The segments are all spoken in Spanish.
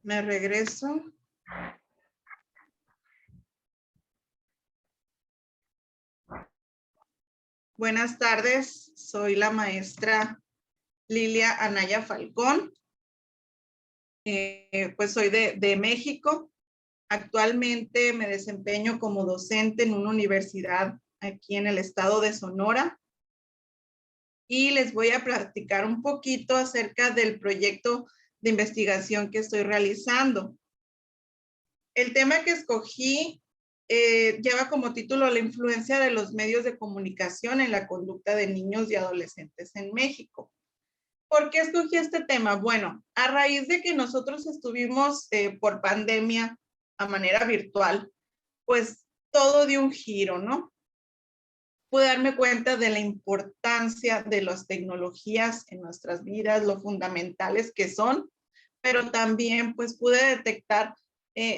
Me regreso. Buenas tardes, soy la maestra Lilia Anaya Falcón. Pues soy de México. Actualmente me desempeño como docente en una universidad aquí en el estado de Sonora. Y les voy a platicar un poquito acerca del proyecto de investigación que estoy realizando. El tema que escogí lleva como título la influencia de los medios de comunicación en la conducta de niños y adolescentes en México. ¿Por qué escogí este tema? Bueno, a raíz de que nosotros estuvimos por pandemia a manera virtual, pues todo dio un giro, ¿no? Pude darme cuenta de la importancia de las tecnologías en nuestras vidas, lo fundamentales que son, pero también pues pude detectar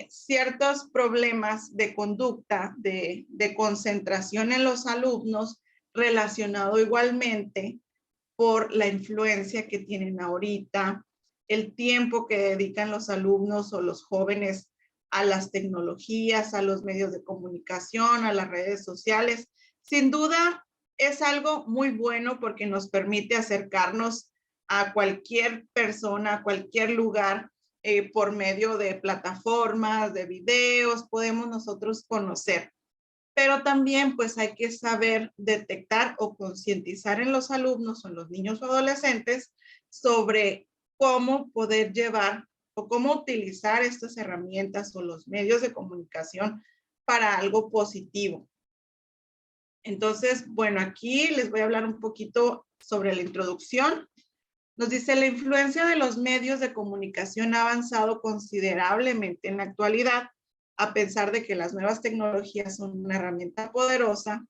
ciertos problemas de conducta, de concentración en los alumnos, relacionado igualmente por la influencia que tienen ahorita, el tiempo que dedican los alumnos o los jóvenes a las tecnologías, a los medios de comunicación, a las redes sociales. Sin duda es algo muy bueno porque nos permite acercarnos a cualquier persona, a cualquier lugar, por medio de plataformas, de videos, podemos nosotros conocer. Pero también pues hay que saber detectar o concientizar en los alumnos o en los niños o adolescentes sobre cómo poder llevar o cómo utilizar estas herramientas o los medios de comunicación para algo positivo. Entonces, bueno, aquí les voy a hablar un poquito sobre la introducción. Nos dice, la influencia de los medios de comunicación ha avanzado considerablemente en la actualidad, a pesar de que las nuevas tecnologías son una herramienta poderosa.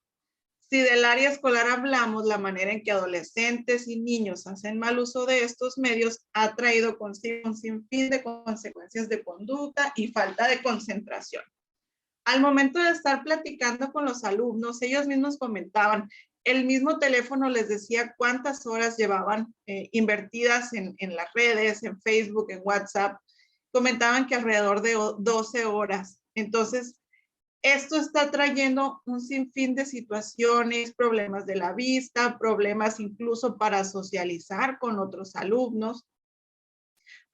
Si del área escolar hablamos, la manera en que adolescentes y niños hacen mal uso de estos medios ha traído consigo un sinfín de consecuencias de conducta y falta de concentración. Al momento de estar platicando con los alumnos, ellos mismos comentaban, el mismo teléfono les decía cuántas horas llevaban invertidas en las redes, en Facebook, en WhatsApp. Comentaban que alrededor de 12 horas. Entonces, esto está trayendo un sinfín de situaciones, problemas de la vista, problemas incluso para socializar con otros alumnos.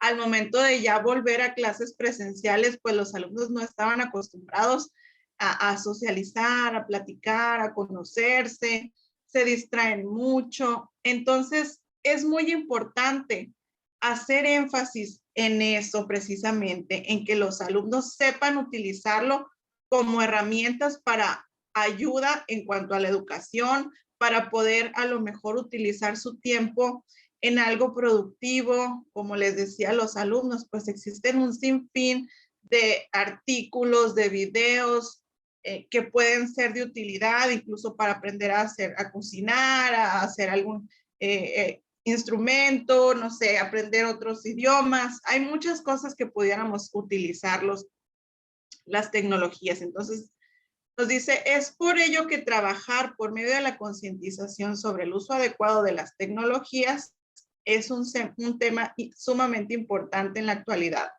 Al momento de ya volver a clases presenciales, pues los alumnos no estaban acostumbrados a socializar, a platicar, a conocerse, se distraen mucho. Entonces, es muy importante hacer énfasis en eso precisamente, en que los alumnos sepan utilizarlo como herramientas para ayuda en cuanto a la educación, para poder a lo mejor utilizar su tiempo en algo productivo. Como les decía a los alumnos, pues existen un sinfín de artículos, de videos que pueden ser de utilidad, incluso para aprender a cocinar, a hacer algún instrumento, no sé, aprender otros idiomas. Hay muchas cosas que pudiéramos utilizarlos, las tecnologías. Entonces, nos dice, es por ello que trabajar por medio de la concientización sobre el uso adecuado de las tecnologías es un tema sumamente importante en la actualidad,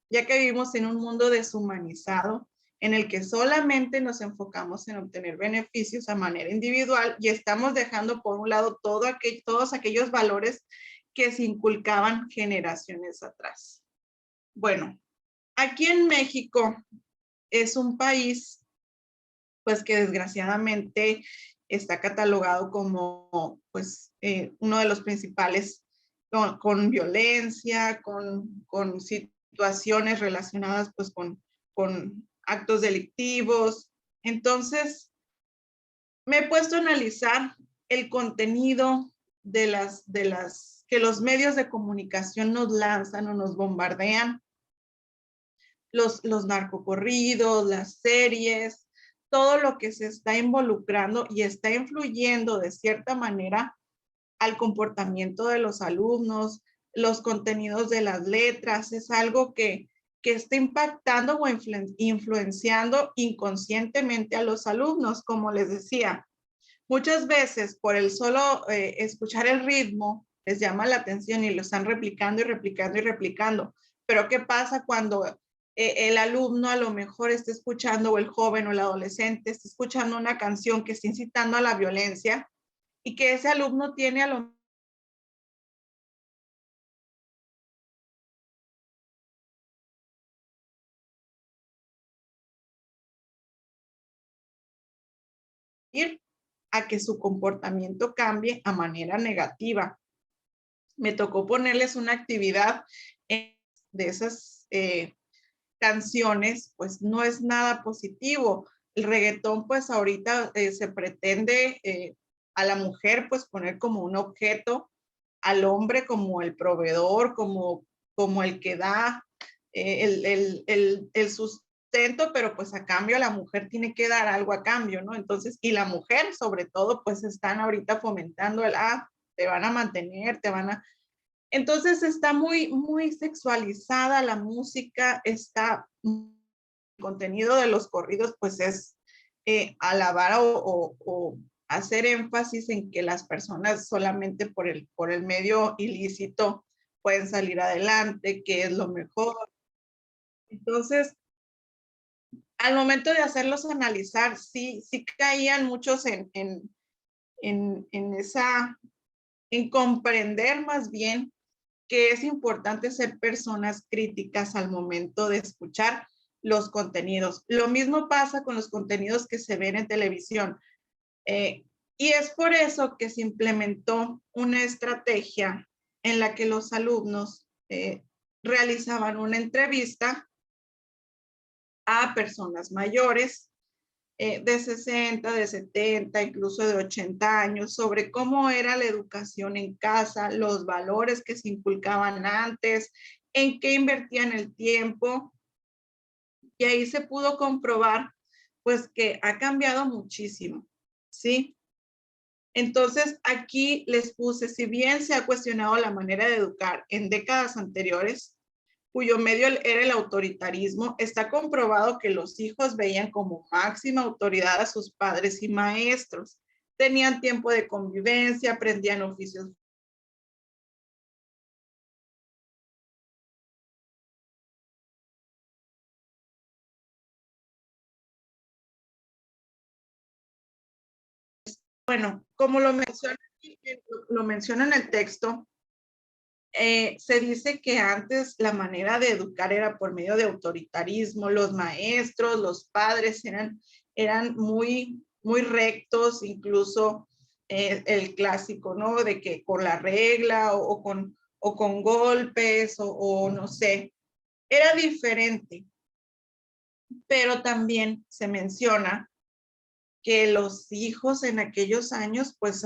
ya que vivimos en un mundo deshumanizado en el que solamente nos enfocamos en obtener beneficios a manera individual y estamos dejando por un lado todos aquellos valores que se inculcaban generaciones atrás. Bueno, aquí en México es un país pues que desgraciadamente está catalogado como pues uno de los principales con violencia, con situaciones relacionadas pues con actos delictivos. Entonces, me he puesto a analizar el contenido que los medios de comunicación nos lanzan o nos bombardean, los narcocorridos, las series, todo lo que se está involucrando y está influyendo de cierta manera al comportamiento de los alumnos, los contenidos de las letras, es algo que está impactando o influenciando inconscientemente a los alumnos, como les decía. Muchas veces por el solo escuchar el ritmo les llama la atención y lo están replicando y replicando y replicando, Pero ¿qué pasa cuando el alumno a lo mejor está escuchando, o el joven o el adolescente está escuchando una canción que está incitando a la violencia y que ese alumno tiene a lo mejor a que su comportamiento cambie a manera negativa? Me tocó ponerles una actividad de esas canciones, pues no es nada positivo. El reggaetón, pues ahorita se pretende a la mujer, pues poner como un objeto, al hombre como el proveedor, como el que da el sustento, pero pues a cambio la mujer tiene que dar algo a cambio, ¿no? Entonces, y la mujer sobre todo, pues están ahorita fomentando te van a mantener, te van a... Entonces está muy sexualizada la música, está el contenido de los corridos, pues es alabar o hacer énfasis en que las personas solamente por el medio ilícito pueden salir adelante, que es lo mejor. Entonces, al momento de hacerlos analizar, sí caían muchos en esa, en comprender más bien que es importante ser personas críticas al momento de escuchar los contenidos. Lo mismo pasa con los contenidos que se ven en televisión. Y es por eso que se implementó una estrategia en la que los alumnos realizaban una entrevista a personas mayores de 60, de 70, incluso de 80 años, sobre cómo era la educación en casa, los valores que se inculcaban antes, en qué invertían el tiempo. Y ahí se pudo comprobar, pues, que ha cambiado muchísimo, ¿sí? Entonces, aquí les puse, si bien se ha cuestionado la manera de educar en décadas anteriores, cuyo medio era el autoritarismo, está comprobado que los hijos veían como máxima autoridad a sus padres y maestros. Tenían tiempo de convivencia, aprendían oficios. Bueno, como lo menciona en el texto, se dice que antes la manera de educar era por medio de autoritarismo, los maestros, los padres eran muy rectos, incluso el clásico, ¿no? De que con la regla o con golpes o no sé, era diferente, pero también se menciona que los hijos en aquellos años pues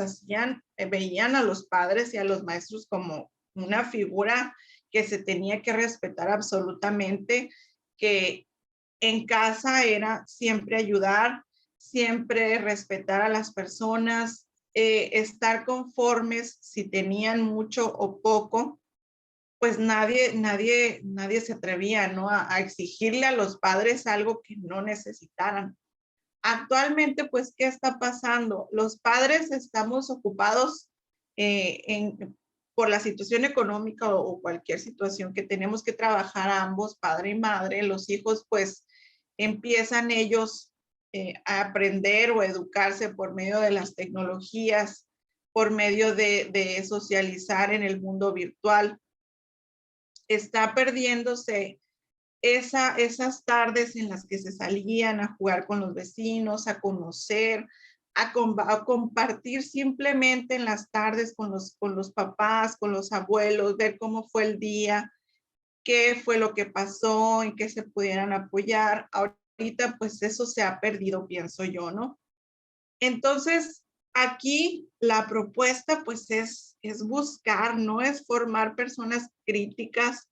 veían a los padres y a los maestros como una figura que se tenía que respetar absolutamente, que en casa era siempre ayudar, siempre respetar a las personas, estar conformes si tenían mucho o poco, pues nadie se atrevía, ¿no? A exigirle a los padres algo que no necesitaran. Actualmente, pues, ¿qué está pasando? Los padres estamos ocupados por la situación económica o cualquier situación que tenemos que trabajar ambos, padre y madre. Los hijos, pues, empiezan ellos a aprender o educarse por medio de las tecnologías, por medio de socializar en el mundo virtual. Está perdiéndose esas tardes en las que se salían a jugar con los vecinos, a conocer, a compartir simplemente en las tardes con los papás, con los abuelos, ver cómo fue el día, qué fue lo que pasó, en qué se pudieran apoyar. Ahorita pues eso se ha perdido, pienso yo, ¿no? Entonces, aquí la propuesta pues es buscar, no es formar personas críticas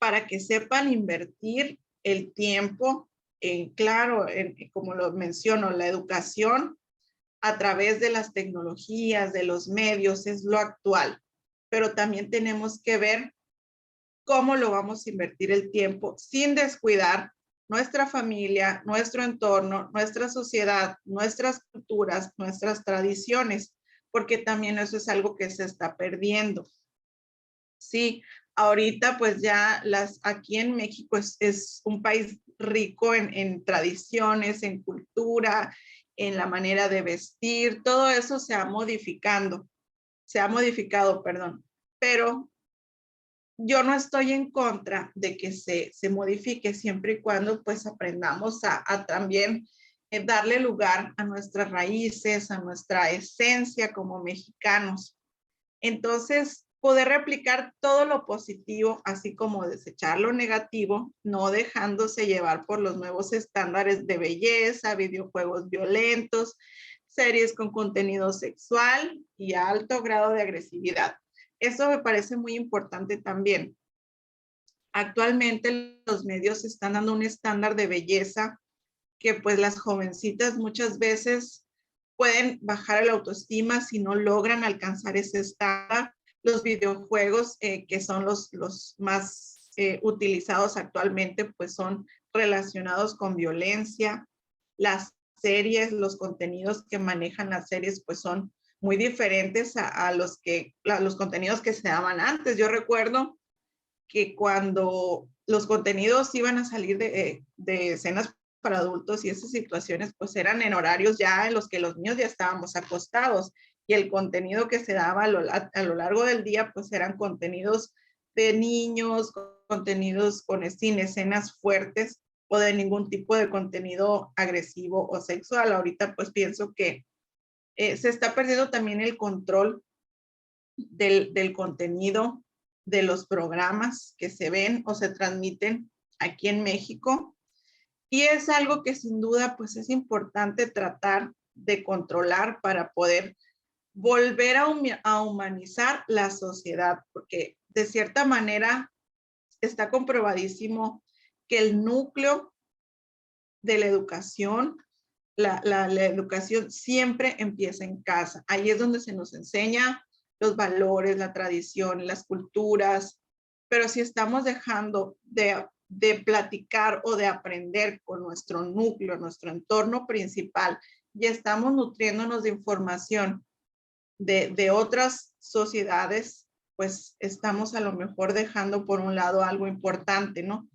para que sepan invertir el tiempo claro, como lo menciono, la educación a través de las tecnologías, de los medios, es lo actual. Pero también tenemos que ver cómo lo vamos a invertir el tiempo sin descuidar nuestra familia, nuestro entorno, nuestra sociedad, nuestras culturas, nuestras tradiciones, porque también eso es algo que se está perdiendo. Sí, Ahorita pues ya aquí en México es un país rico en tradiciones, en cultura, en la manera de vestir, todo eso se ha modificado, perdón, pero yo no estoy en contra de que se modifique siempre y cuando pues aprendamos a también darle lugar a nuestras raíces, a nuestra esencia como mexicanos. Entonces, poder replicar todo lo positivo, así como desechar lo negativo, no dejándose llevar por los nuevos estándares de belleza, videojuegos violentos, series con contenido sexual y alto grado de agresividad. Eso me parece muy importante también. Actualmente los medios están dando un estándar de belleza que pues las jovencitas muchas veces pueden bajar la autoestima si no logran alcanzar ese estándar. Los videojuegos, que son los más utilizados actualmente, pues son relacionados con violencia. Las series, los contenidos que manejan las series, pues son muy diferentes a los contenidos que se daban antes. Yo recuerdo que cuando los contenidos iban a salir de escenas para adultos y esas situaciones pues eran en horarios ya en los que los niños ya estábamos acostados y el contenido que se daba a lo largo del día pues eran contenidos de niños, contenidos sin escenas fuertes o de ningún tipo de contenido agresivo o sexual. Ahorita pues pienso que se está perdiendo también el control del contenido de los programas que se ven o se transmiten aquí en México. Y es algo que sin duda pues es importante tratar de controlar para poder volver a humanizar la sociedad, porque de cierta manera está comprobadísimo que el núcleo de la educación, la educación siempre empieza en casa. Ahí es donde se nos enseña los valores, la tradición, las culturas, pero si estamos dejando de platicar o de aprender con nuestro núcleo, nuestro entorno principal, y estamos nutriéndonos de información de otras sociedades, pues estamos a lo mejor dejando por un lado algo importante, ¿no?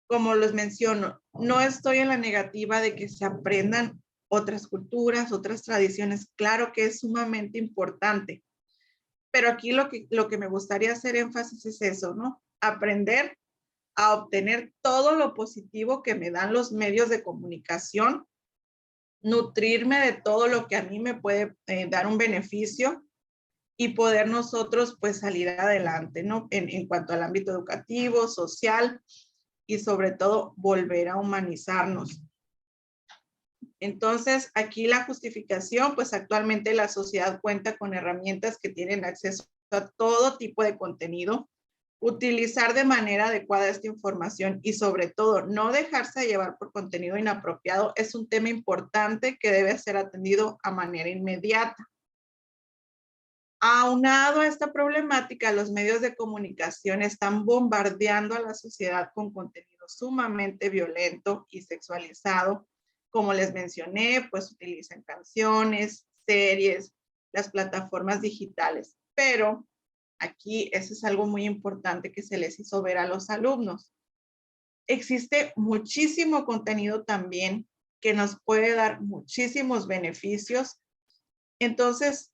Como les menciono, no estoy en la negativa de que se aprendan otras culturas, otras tradiciones. Claro que es sumamente importante, pero aquí lo que me gustaría hacer énfasis es eso, ¿no? Aprender a obtener todo lo positivo que me dan los medios de comunicación, nutrirme de todo lo que a mí me puede dar un beneficio y poder nosotros pues salir adelante, ¿no? En cuanto al ámbito educativo, social y sobre todo volver a humanizarnos. Entonces, aquí la justificación, pues actualmente la sociedad cuenta con herramientas que tienen acceso a todo tipo de contenido, utilizar de manera adecuada esta información y sobre todo no dejarse llevar por contenido inapropiado es un tema importante que debe ser atendido a manera inmediata. Aunado a esta problemática, los medios de comunicación están bombardeando a la sociedad con contenido sumamente violento y sexualizado. Como les mencioné, pues utilizan canciones, series, las plataformas digitales. Pero aquí eso es algo muy importante que se les hizo ver a los alumnos. Existe muchísimo contenido también que nos puede dar muchísimos beneficios. Entonces,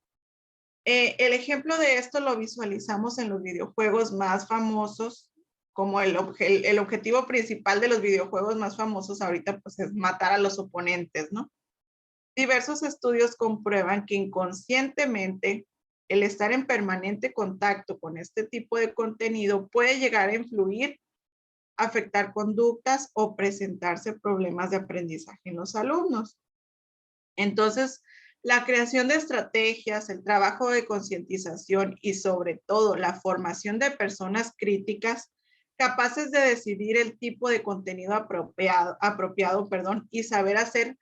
el ejemplo de esto lo visualizamos en los videojuegos más famosos, como el objetivo principal de los videojuegos más famosos ahorita pues es matar a los oponentes, ¿no? Diversos estudios comprueban que inconscientemente el estar en permanente contacto con este tipo de contenido puede llegar a influir, afectar conductas o presentarse problemas de aprendizaje en los alumnos. Entonces, la creación de estrategias, el trabajo de concientización y sobre todo la formación de personas críticas capaces de decidir el tipo de contenido apropiado, y saber hacer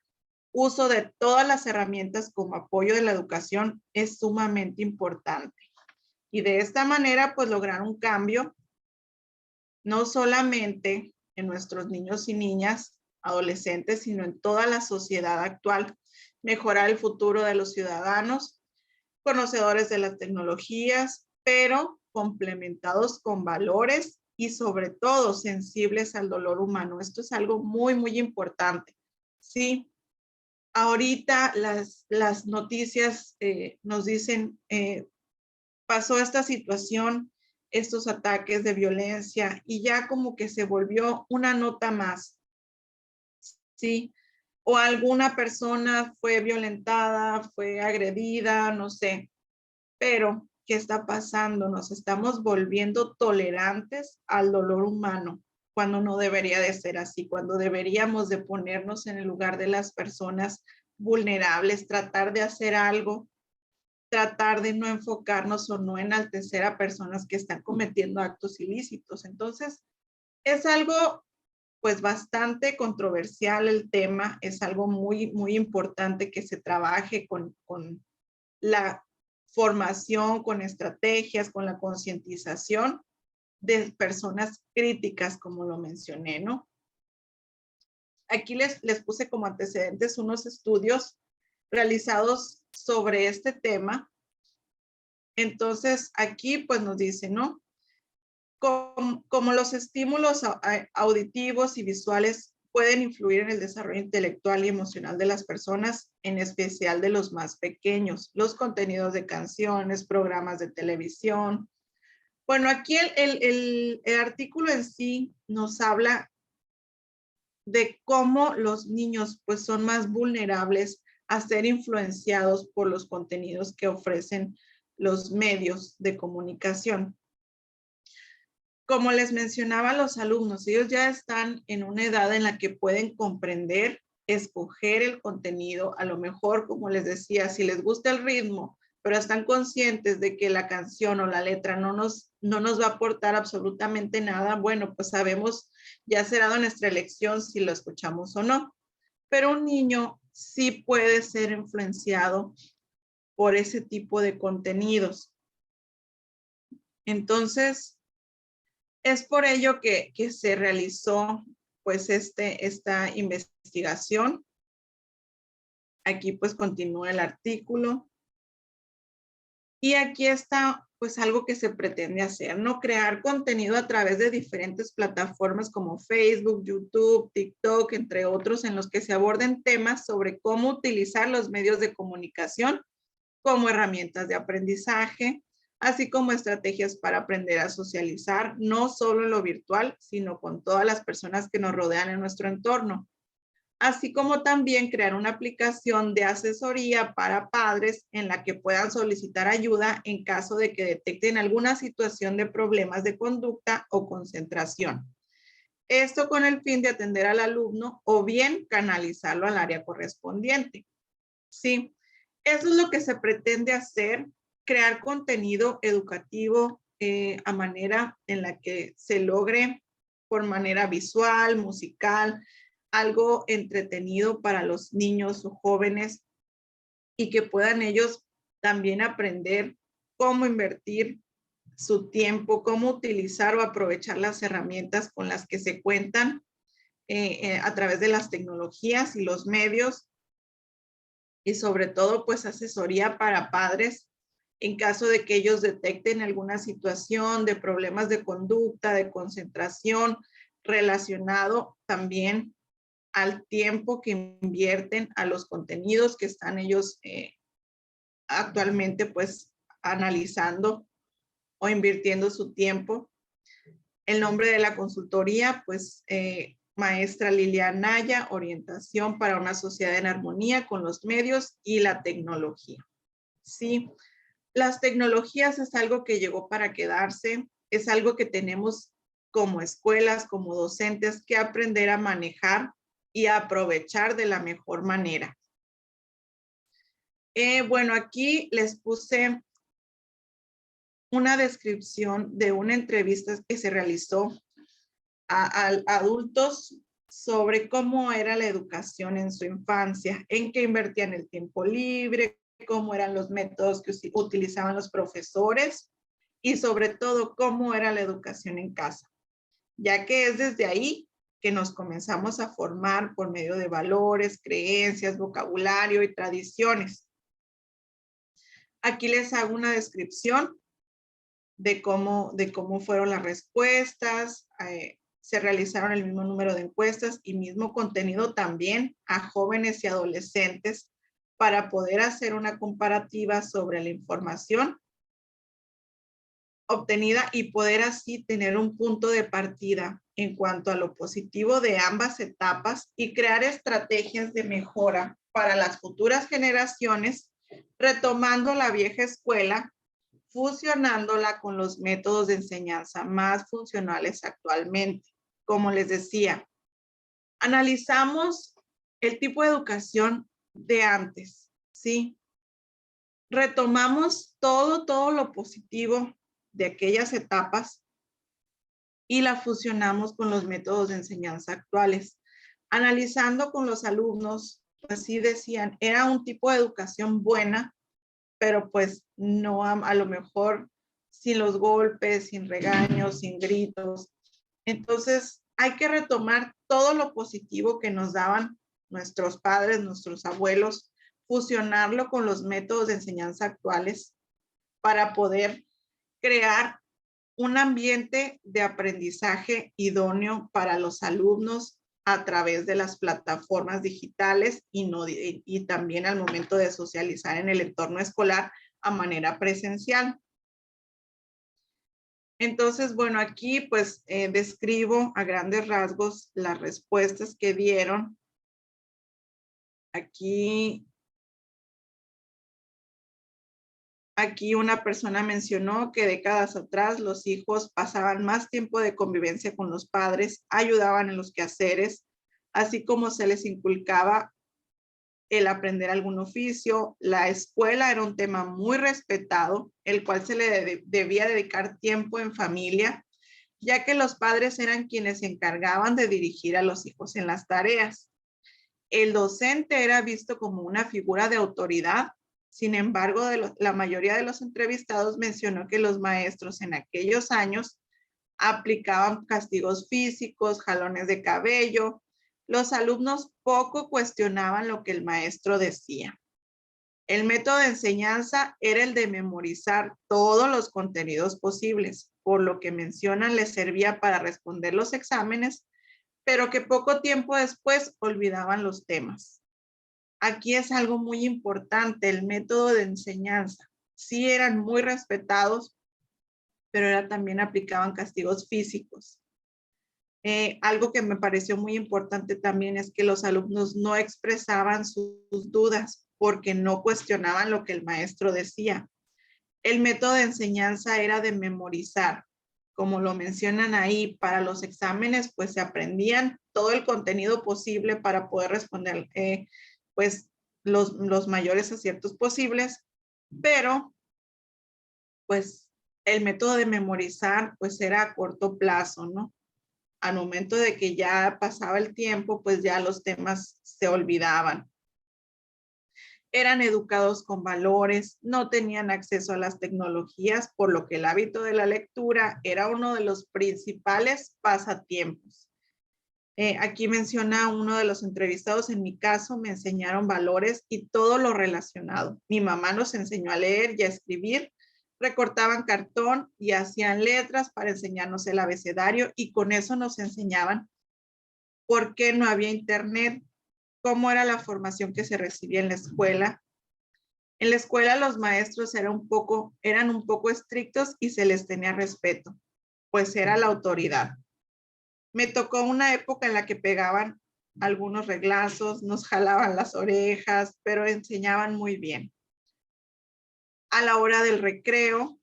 uso de todas las herramientas como apoyo de la educación es sumamente importante. Y de esta manera, pues lograr un cambio, no solamente en nuestros niños y niñas, adolescentes, sino en toda la sociedad actual. Mejorar el futuro de los ciudadanos, conocedores de las tecnologías, pero complementados con valores y sobre todo sensibles al dolor humano. Esto es algo muy, muy importante. Sí, ahorita las noticias nos dicen, pasó esta situación, estos ataques de violencia y ya como que se volvió una nota más, ¿sí? O alguna persona fue violentada, fue agredida, no sé, pero ¿qué está pasando? Nos estamos volviendo tolerantes al dolor humano cuando no debería de ser así, cuando deberíamos de ponernos en el lugar de las personas vulnerables, tratar de hacer algo, tratar de no enfocarnos o no enaltecer a personas que están cometiendo actos ilícitos. Entonces, es algo pues bastante controversial el tema, es algo muy, muy importante que se trabaje con la formación, con estrategias, con la concientización de personas críticas, como lo mencioné, ¿no? Aquí les puse como antecedentes unos estudios realizados sobre este tema. Entonces, aquí pues nos dice, ¿no? Como los estímulos auditivos y visuales pueden influir en el desarrollo intelectual y emocional de las personas, en especial de los más pequeños, los contenidos de canciones, programas de televisión. Bueno, aquí el artículo en sí nos habla de cómo los niños pues son más vulnerables a ser influenciados por los contenidos que ofrecen los medios de comunicación. Como les mencionaba a los alumnos, ellos ya están en una edad en la que pueden comprender, escoger el contenido, a lo mejor, como les decía, si les gusta el ritmo, pero están conscientes de que la canción o la letra no nos va a aportar absolutamente nada, bueno, pues sabemos, ya será nuestra elección si lo escuchamos o no. Pero un niño sí puede ser influenciado por ese tipo de contenidos. Entonces, es por ello que se realizó pues esta investigación. Aquí pues continúa el artículo. Y aquí está pues algo que se pretende hacer, ¿no? Crear contenido a través de diferentes plataformas como Facebook, YouTube, TikTok, entre otros, en los que se aborden temas sobre cómo utilizar los medios de comunicación como herramientas de aprendizaje, así como estrategias para aprender a socializar, no solo en lo virtual, sino con todas las personas que nos rodean en nuestro entorno. Así como también crear una aplicación de asesoría para padres en la que puedan solicitar ayuda en caso de que detecten alguna situación de problemas de conducta o concentración. Esto con el fin de atender al alumno o bien canalizarlo al área correspondiente. Sí, eso es lo que se pretende hacer, crear contenido educativo a manera en la que se logre por manera visual, musical, algo entretenido para los niños o jóvenes y que puedan ellos también aprender cómo invertir su tiempo, cómo utilizar o aprovechar las herramientas con las que se cuentan a través de las tecnologías y los medios, y sobre todo pues asesoría para padres en caso de que ellos detecten alguna situación de problemas de conducta, de concentración, relacionado también al tiempo que invierten a los contenidos que están ellos actualmente pues analizando o invirtiendo su tiempo. El nombre de la consultoría, pues maestra Lilian Naya, orientación para una sociedad en armonía con los medios y la tecnología. Sí, las tecnologías es algo que llegó para quedarse, es algo que tenemos como escuelas, como docentes, que aprender a manejar y a aprovechar de la mejor manera. Bueno, aquí les puse una descripción de una entrevista que se realizó a adultos sobre cómo era la educación en su infancia, en qué invertían el tiempo libre, cómo eran los métodos que utilizaban los profesores y sobre todo cómo era la educación en casa, ya que es desde ahí que nos comenzamos a formar por medio de valores, creencias, vocabulario y tradiciones. Aquí les hago una descripción de cómo fueron las respuestas. Se realizaron el mismo número de encuestas y mismo contenido también a jóvenes y adolescentes para poder hacer una comparativa sobre la información obtenida y poder así tener un punto de partida en cuanto a lo positivo de ambas etapas y crear estrategias de mejora para las futuras generaciones, retomando la vieja escuela, fusionándola con los métodos de enseñanza más funcionales actualmente. Como les decía, analizamos el tipo de educación de antes, ¿sí? Retomamos todo lo positivo de aquellas etapas y la fusionamos con los métodos de enseñanza actuales. Analizando con los alumnos, así decían, era un tipo de educación buena, pero pues no a lo mejor sin los golpes, sin regaños, sin gritos. Entonces hay que retomar todo lo positivo que nos daban nuestros padres, nuestros abuelos, fusionarlo con los métodos de enseñanza actuales para poder crear un ambiente de aprendizaje idóneo para los alumnos a través de las plataformas digitales y también al momento de socializar en el entorno escolar a manera presencial. Entonces, bueno, aquí pues describo a grandes rasgos las respuestas que dieron. Aquí una persona mencionó que décadas atrás los hijos pasaban más tiempo de convivencia con los padres, ayudaban en los quehaceres, así como se les inculcaba el aprender algún oficio. La escuela era un tema muy respetado, el cual se le debía dedicar tiempo en familia, ya que los padres eran quienes se encargaban de dirigir a los hijos en las tareas. El docente era visto como una figura de autoridad. Sin embargo, la mayoría de los entrevistados mencionó que los maestros en aquellos años aplicaban castigos físicos, jalones de cabello. Los alumnos poco cuestionaban lo que el maestro decía. El método de enseñanza era el de memorizar todos los contenidos posibles, por lo que mencionan les servía para responder los exámenes, pero que poco tiempo después olvidaban los temas. Aquí es algo muy importante, el método de enseñanza. Sí eran muy respetados, pero también aplicaban castigos físicos. Algo que me pareció muy importante también es que los alumnos no expresaban sus dudas porque no cuestionaban lo que el maestro decía. El método de enseñanza era de memorizar. Como lo mencionan ahí, para los exámenes, pues se aprendían todo el contenido posible para poder responder pues los mayores aciertos posibles, pero pues el método de memorizar pues era a corto plazo, ¿no? Al momento de que ya pasaba el tiempo, pues ya los temas se olvidaban. Eran educados con valores, no tenían acceso a las tecnologías, por lo que el hábito de la lectura era uno de los principales pasatiempos. Aquí menciona uno de los entrevistados, en mi caso me enseñaron valores y todo lo relacionado. Mi mamá nos enseñó a leer y a escribir, recortaban cartón y hacían letras para enseñarnos el abecedario y con eso nos enseñaban por qué no había internet, cómo era la formación que se recibía en la escuela. En la escuela los maestros eran un poco estrictos y se les tenía respeto, pues era la autoridad. Me tocó una época en la que pegaban algunos reglazos, nos jalaban las orejas, pero enseñaban muy bien. A la hora del recreo,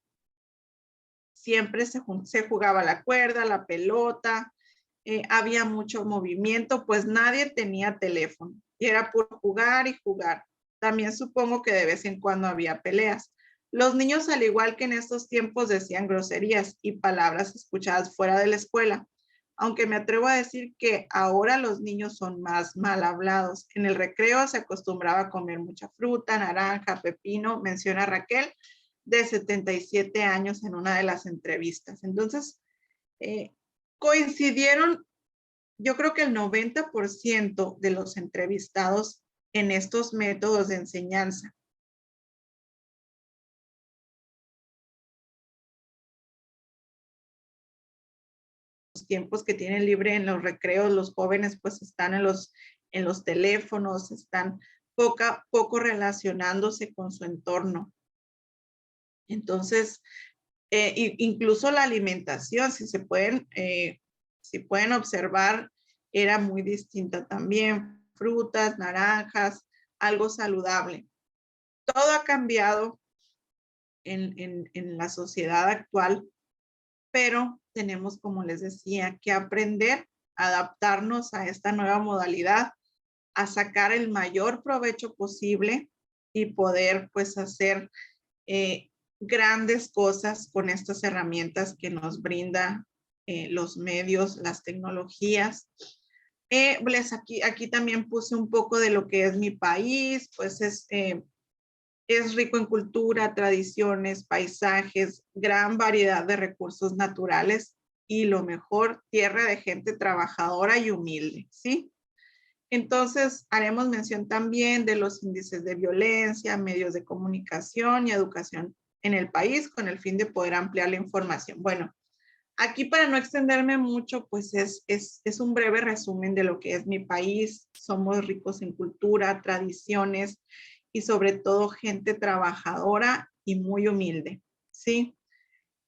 siempre se jugaba la cuerda, la pelota, había mucho movimiento, pues nadie tenía teléfono y era por jugar y jugar. También supongo que de vez en cuando había peleas. Los niños, al igual que en estos tiempos, decían groserías y palabras escuchadas fuera de la escuela, aunque me atrevo a decir que ahora los niños son más mal hablados. En el recreo se acostumbraba a comer mucha fruta, naranja, pepino, menciona Raquel, de 77 años en una de las entrevistas. Entonces, coincidieron, yo creo que el 90% de los entrevistados en estos métodos de enseñanza. los tiempos que tienen libre en los recreos, los jóvenes pues están en los teléfonos, están poco relacionándose con su entorno. Entonces, incluso la alimentación, si pueden observar, era muy distinta también. Frutas, naranjas, algo saludable. Todo ha cambiado en la sociedad actual, pero tenemos, como les decía, que aprender a adaptarnos a esta nueva modalidad, a sacar el mayor provecho posible y poder pues hacer grandes cosas con estas herramientas que nos brinda los medios, las tecnologías. Aquí también puse un poco de lo que es mi país, pues es rico en cultura, tradiciones, paisajes, gran variedad de recursos naturales y lo mejor, tierra de gente trabajadora y humilde, ¿sí? Entonces, haremos mención también de los índices de violencia, medios de comunicación y educación en el país con el fin de poder ampliar la información. Bueno, aquí para no extenderme mucho, pues es un breve resumen de lo que es mi país. Somos ricos en cultura, tradiciones y sobre todo gente trabajadora y muy humilde, ¿sí?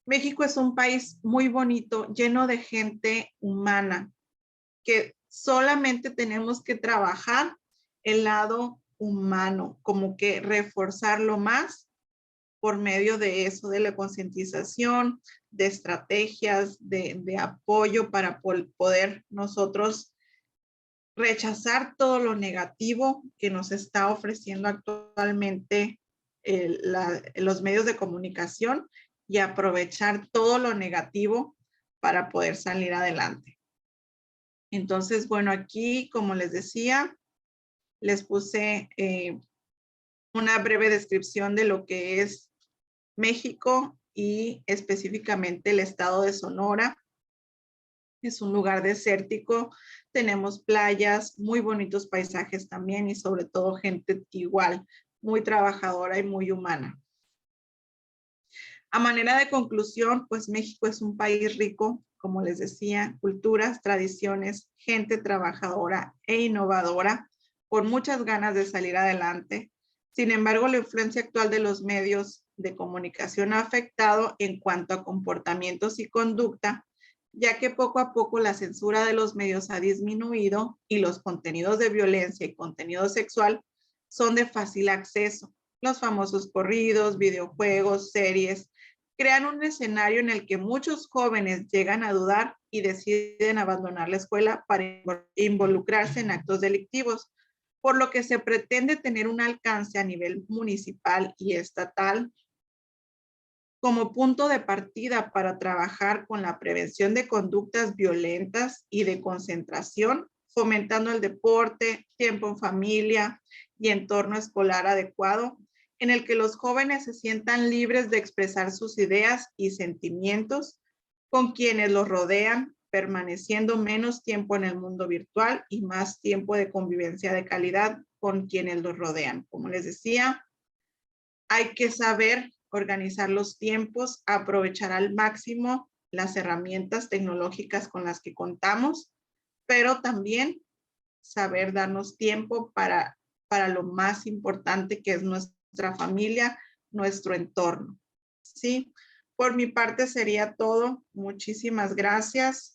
México es un país muy bonito, lleno de gente humana, que solamente tenemos que trabajar el lado humano, como que reforzarlo más por medio de eso, de la concientización, de estrategias, de apoyo para poder nosotros rechazar todo lo negativo que nos está ofreciendo actualmente los medios de comunicación y aprovechar todo lo negativo para poder salir adelante. Entonces, bueno, aquí, como les decía, les puse una breve descripción de lo que es México y específicamente el estado de Sonora. Es un lugar desértico, tenemos playas, muy bonitos paisajes también y sobre todo gente igual, muy trabajadora y muy humana. A manera de conclusión, pues México es un país rico, como les decía, culturas, tradiciones, gente trabajadora e innovadora, con muchas ganas de salir adelante. Sin embargo, la influencia actual de los medios de comunicación ha afectado en cuanto a comportamientos y conducta, ya que poco a poco la censura de los medios ha disminuido y los contenidos de violencia y contenido sexual son de fácil acceso. Los famosos corridos, videojuegos, series, crean un escenario en el que muchos jóvenes llegan a dudar y deciden abandonar la escuela para involucrarse en actos delictivos, por lo que se pretende tener un alcance a nivel municipal y estatal como punto de partida para trabajar con la prevención de conductas violentas y de concentración, fomentando el deporte, tiempo en familia y entorno escolar adecuado, en el que los jóvenes se sientan libres de expresar sus ideas y sentimientos con quienes los rodean, permaneciendo menos tiempo en el mundo virtual y más tiempo de convivencia de calidad con quienes los rodean. Como les decía, hay que saber organizar los tiempos, aprovechar al máximo las herramientas tecnológicas con las que contamos, pero también saber darnos tiempo para lo más importante que es nuestra familia, nuestro entorno. ¿Sí? Por mi parte sería todo. Muchísimas gracias.